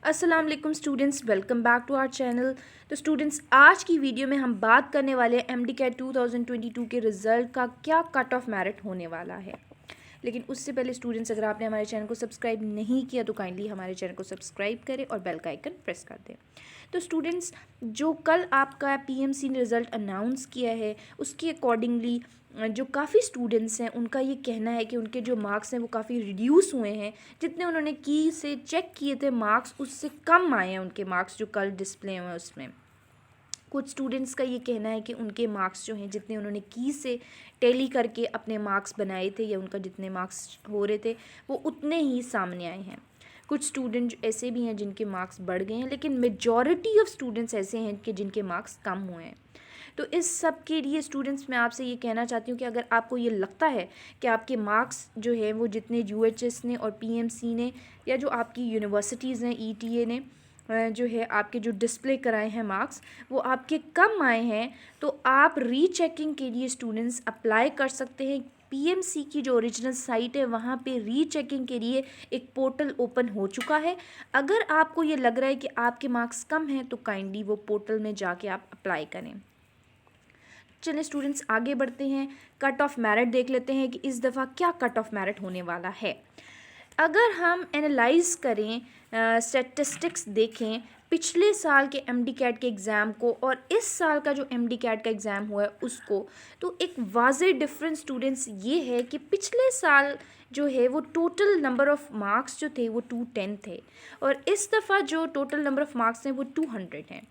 अस्सलाम वालेकुम students, welcome back to our channel. तो स्टूडेंट्स, आज की वीडियो में हम बात करने वाले हैं MD-CAT 2022 के रिज़ल्ट का क्या कट ऑफ मेरिट होने वाला है। लेकिन उससे पहले स्टूडेंट्स, अगर आपने हमारे चैनल को सब्सक्राइब नहीं किया तो काइंडली हमारे चैनल को सब्सक्राइब करें और बेल का आइकन प्रेस कर दें। तो स्टूडेंट्स, जो कल आपका PMC ने रिज़ल्ट अनाउंस किया है उसके अकॉर्डिंगली जो काफ़ी स्टूडेंट्स हैं उनका ये कहना है कि उनके जो मार्क्स हैं वो काफ़ी रिड्यूस हुए हैं। जितने उन्होंने की से चेक किए थे मार्क्स, उससे कम आए हैं उनके मार्क्स जो कल डिस्प्ले हुए हैं उसमें। कुछ स्टूडेंट्स का ये कहना है कि उनके मार्क्स जो हैं, जितने उन्होंने की से टैली करके अपने मार्क्स बनाए थे या उनका जितने मार्क्स हो रहे थे वो उतने ही सामने आए हैं। कुछ स्टूडेंट ऐसे भी हैं जिनके मार्क्स बढ़ गए हैं, लेकिन मेजॉरिटी ऑफ स्टूडेंट्स ऐसे हैं कि जिनके मार्क्स कम हुए हैं। तो इस सब के लिए स्टूडेंट्स, मैं आपसे ये कहना चाहती हूँ कि अगर आपको ये लगता है कि आपके मार्क्स जो है वो जितने UHS ने और PMC ने या जो आपकी यूनिवर्सिटीज़ हैं ETA ने जो है आपके जो डिस्प्ले कराए हैं मार्क्स वो आपके कम आए हैं, तो आप रीचेकिंग के लिए स्टूडेंट्स अप्लाई कर सकते हैं। PMC की जो ओरिजिनल साइट है वहाँ पे रीचेकिंग के लिए एक पोर्टल ओपन हो चुका है। अगर आपको ये लग रहा है कि आपके मार्क्स कम हैं तो काइंडली वो पोर्टल में जाके आप अप्लाई करें। चलिए स्टूडेंट्स, आगे बढ़ते हैं। कट ऑफ मेरिट देख लेते हैं कि इस दफ़ा क्या कट ऑफ मेरिट होने वाला है। अगर हम एनालाइज करें, स्टैटिस्टिक्स देखें पिछले साल के MD-CAT के एग्ज़ाम को और इस साल का जो MD-CAT का एग्ज़ाम हुआ है उसको, तो एक वाज़े डिफरेंस स्टूडेंट्स ये है कि पिछले साल जो है वो टोटल नंबर ऑफ़ मार्क्स जो थे वो 210 थे और इस दफ़ा जो टोटल नंबर ऑफ़ मार्क्स हैं वो 200 हैं।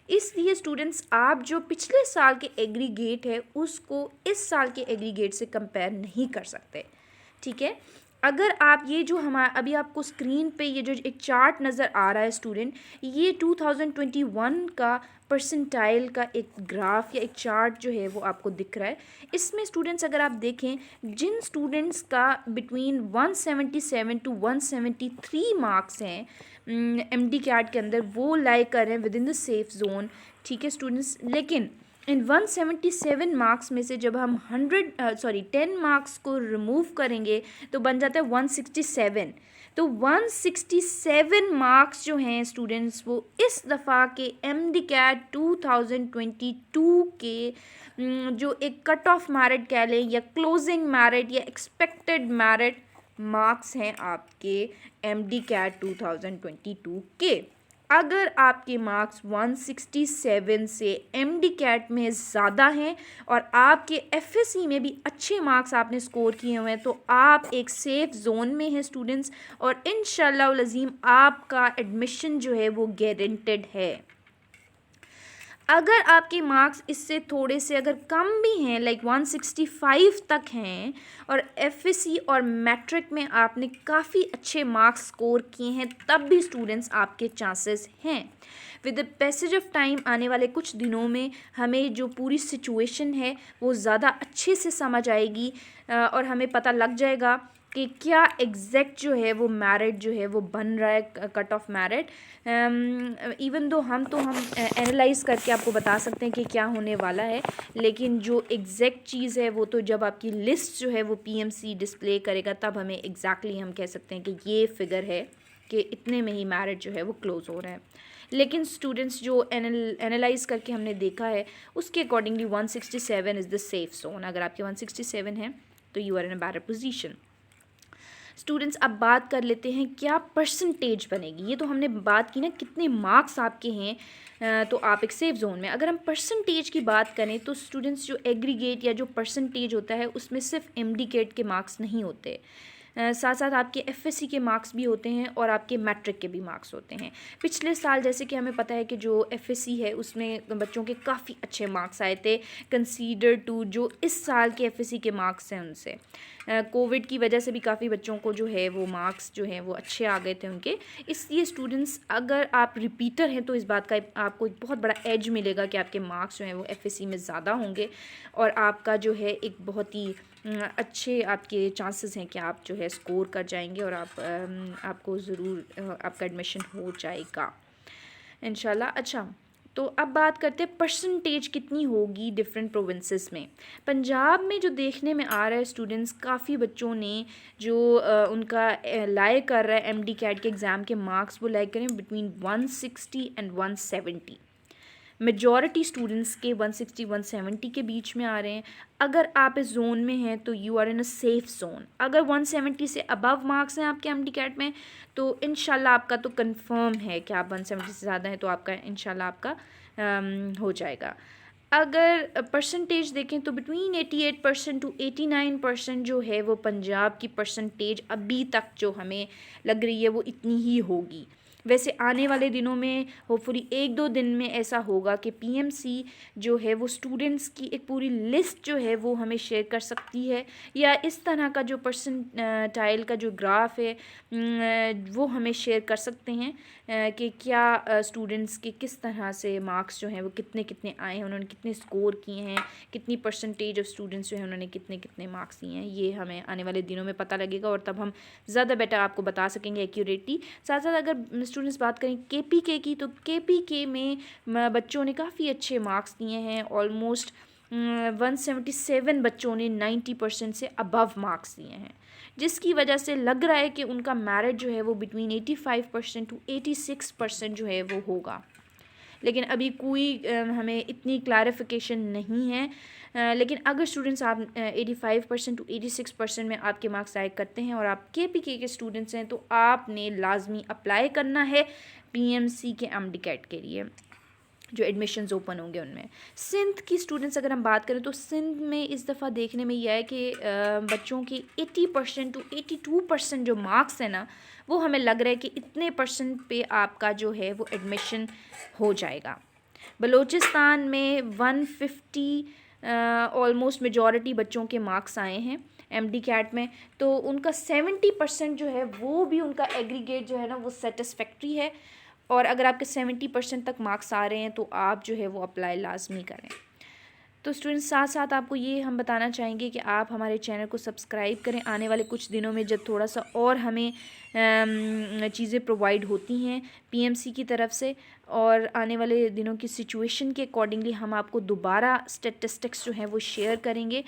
इसलिए स्टूडेंट्स, आप जो पिछले साल के एग्रीगेट है उसको इस साल के एग्रीगेट से कंपेयर नहीं कर सकते, ठीक है। अगर आप ये जो हमारा अभी आपको स्क्रीन पे ये जो एक चार्ट नज़र आ रहा है स्टूडेंट, ये 2021 का परसेंटाइल का एक ग्राफ या एक चार्ट जो है वो आपको दिख रहा है। इसमें स्टूडेंट्स, अगर आप देखें, जिन स्टूडेंट्स का बिटवीन 177 टू 173 मार्क्स हैं MD-CAT के अंदर, वो लाई कर रहे हैं with in the safe zone, ठीक है स्टूडेंट्स। लेकिन इन 177 मार्क्स में से जब हम 10 मार्क्स को रिमूव करेंगे तो बन जाता है 167। तो 167 मार्क्स जो हैं स्टूडेंट्स वो इस दफ़ा के MD-CAT 2022 के जो एक कट ऑफ मेरिट कह लें या क्लोजिंग मेरिट या एक्सपेक्टेड मेरिट मार्क्स हैं आपके MD-CAT 2022 के। अगर आपके मार्क्स 167 से MD-CAT में ज़्यादा हैं और आपके FSC में भी अच्छे मार्क्स आपने स्कोर किए हुए हैं तो आप एक सेफ़ जोन में हैं स्टूडेंट्स, और इंशाल्लाह अज़ीम आपका एडमिशन जो है वो गारंटेड है। अगर आपके मार्क्स इससे थोड़े से अगर कम भी हैं, लाइक 165 तक हैं, और FSC और मैट्रिक में आपने काफ़ी अच्छे मार्क्स स्कोर किए हैं, तब भी स्टूडेंट्स आपके चांसेस हैं। With the passage of time, आने वाले कुछ दिनों में हमें जो पूरी सिचुएशन है वो ज़्यादा अच्छे से समझ आएगी और हमें पता लग जाएगा कि क्या एग्जैक्ट जो है वो मेरिट जो है वो बन रहा है, cut off merit. Even though हम एनालाइज करके आपको बता सकते हैं कि क्या होने वाला है, लेकिन जो एग्जैक्ट चीज़ है वो तो जब आपकी लिस्ट जो है वो PMC डिस्प्ले करेगा तब हमें एग्जैक्टली हम कह सकते हैं कि ये फिगर है कि इतने में ही मेरिट जो है वो क्लोज़ हो रहा है। लेकिन स्टूडेंट्स, जो एनालाइज करके हमने देखा है उसके accordingly 167 is the safe zone. अगर आपके 167 हैं तो you are in a better position. Students, अब बात कर लेते हैं क्या परसेंटेज बनेगी। ये तो हमने बात की ना कितने मार्क्स आपके हैं, तो आप एक सेफ जोन में। अगर हम परसेंटेज की बात करें तो स्टूडेंट्स, जो एग्रीगेट या जो परसेंटेज होता है उसमें सिर्फ MD-CAT के मार्क्स नहीं होते, साथ साथ आपके FSC के मार्क्स भी होते हैं और आपके मैट्रिक के भी मार्क्स होते हैं। पिछले साल जैसे कि हमें पता है कि जो FSC है उसमें बच्चों के काफ़ी अच्छे मार्क्स आए थे कंसीडर टू जो इस साल के FSC के मार्क्स हैं उनसे। कोविड की वजह से भी काफ़ी बच्चों को जो है वो मार्क्स जो हैं वो अच्छे आ गए थे उनके। इसलिए स्टूडेंट्स, अगर आप रिपीटर हैं तो इस बात का आपको एक बहुत बड़ा एज मिलेगा कि आपके मार्क्स जो हैं वो FSC में ज़्यादा होंगे और आपका जो है एक बहुत ही अच्छे आपके चांसेस हैं कि आप जो है स्कोर कर जाएंगे और आपको ज़रूर आपका एडमिशन हो जाएगा इंशाल्लाह। अच्छा, तो अब बात करते हैं परसेंटेज कितनी होगी डिफरेंट प्रोविंसेस में। पंजाब में जो देखने में आ रहा है स्टूडेंट्स, काफ़ी बच्चों ने जो उनका लाए कर रहा है एमडी कैट के एग्ज़ाम के मार्क्स, वो लाए करें बिटवीन 160 एंड 170। मेजॉरिटी स्टूडेंट्स के 160 170 के बीच में आ रहे हैं। अगर आप इस जोन में हैं तो you are in a safe zone. अगर 170 से अबव मार्क्स हैं आपके एमडी कैट में तो इंशाल्लाह आपका तो कंफर्म है कि आप 170 से ज़्यादा हैं तो आपका इंशाल्लाह आपका हो जाएगा। अगर परसेंटेज देखें तो बिटवीन 88% टू 89% जो है वो पंजाब की परसेंटेज अभी तक जो हमें लग रही है वो इतनी ही होगी। वैसे आने वाले दिनों में होपफुली 1-2 दिन में ऐसा होगा कि पीएमसी जो है वो स्टूडेंट्स की एक पूरी लिस्ट जो है वो हमें शेयर कर सकती है, या इस तरह का जो परसेंटाइल का जो ग्राफ है वो हमें शेयर कर सकते हैं कि क्या स्टूडेंट्स के किस तरह से मार्क्स जो हैं वो कितने कितने आए हैं, उन्होंने कितने स्कोर किए हैं, कितनी परसेंटेज ऑफ स्टूडेंट्स जो हैं उन्होंने कितने कितने मार्क्स लिए हैं। ये हमें आने वाले दिनों में पता लगेगा और तब हम ज़्यादा बेटर आपको बता सकेंगे एक्यूरेटली। साथ साथ अगर स्टूडेंट्स बात करें केपीके की, तो केपीके में बच्चों ने काफ़ी अच्छे मार्क्स दिए हैं। ऑलमोस्ट 177 बच्चों ने 90% से अबव मार्क्स दिए हैं, जिसकी वजह से लग रहा है कि उनका मेरिट जो है वो बिटवीन 85% टू 86% जो है वो होगा। लेकिन अभी कोई हमें इतनी क्लैरिफिकेशन नहीं है। लेकिन अगर स्टूडेंट्स आप 85% टू 86% में आपके मार्क्स आए करते हैं और आप केपीके के स्टूडेंट्स हैं तो आपने लाजमी अप्लाई करना है पीएमसी के एमडी कैट के लिए जो एडमिशन्स ओपन होंगे उनमें। सिंध की स्टूडेंट्स अगर हम बात करें तो सिंध में इस दफ़ा देखने में यह है कि बच्चों की 80% टू 82% जो मार्क्स हैं ना, वो हमें लग रहा है कि इतने परसेंट पे आपका जो है वो एडमिशन हो जाएगा। बलूचिस्तान में 150 ऑलमोस्ट मेजॉरिटी बच्चों के मार्क्स आए हैं एमडी कैट में, तो उनका 70% जो है वो भी उनका एग्रीगेट जो है ना वो सेटिस्फैक्ट्री है। और अगर आपके 70% तक मार्क्स आ रहे हैं तो आप जो है वो अप्लाई लाजमी करें। तो स्टूडेंट्स साथ साथ आपको ये हम बताना चाहेंगे कि आप हमारे चैनल को सब्सक्राइब करें। आने वाले कुछ दिनों में जब थोड़ा सा और हमें चीज़ें प्रोवाइड होती हैं पीएमसी की तरफ से, और आने वाले दिनों की सिचुएशन के अकॉर्डिंगली हम आपको दोबारा स्टेटिस्टिक्स जो हैं वो शेयर करेंगे।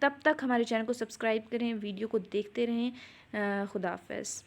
तब तक हमारे चैनल को सब्सक्राइब करें, वीडियो को देखते रहें। खुदा हाफ़िज़।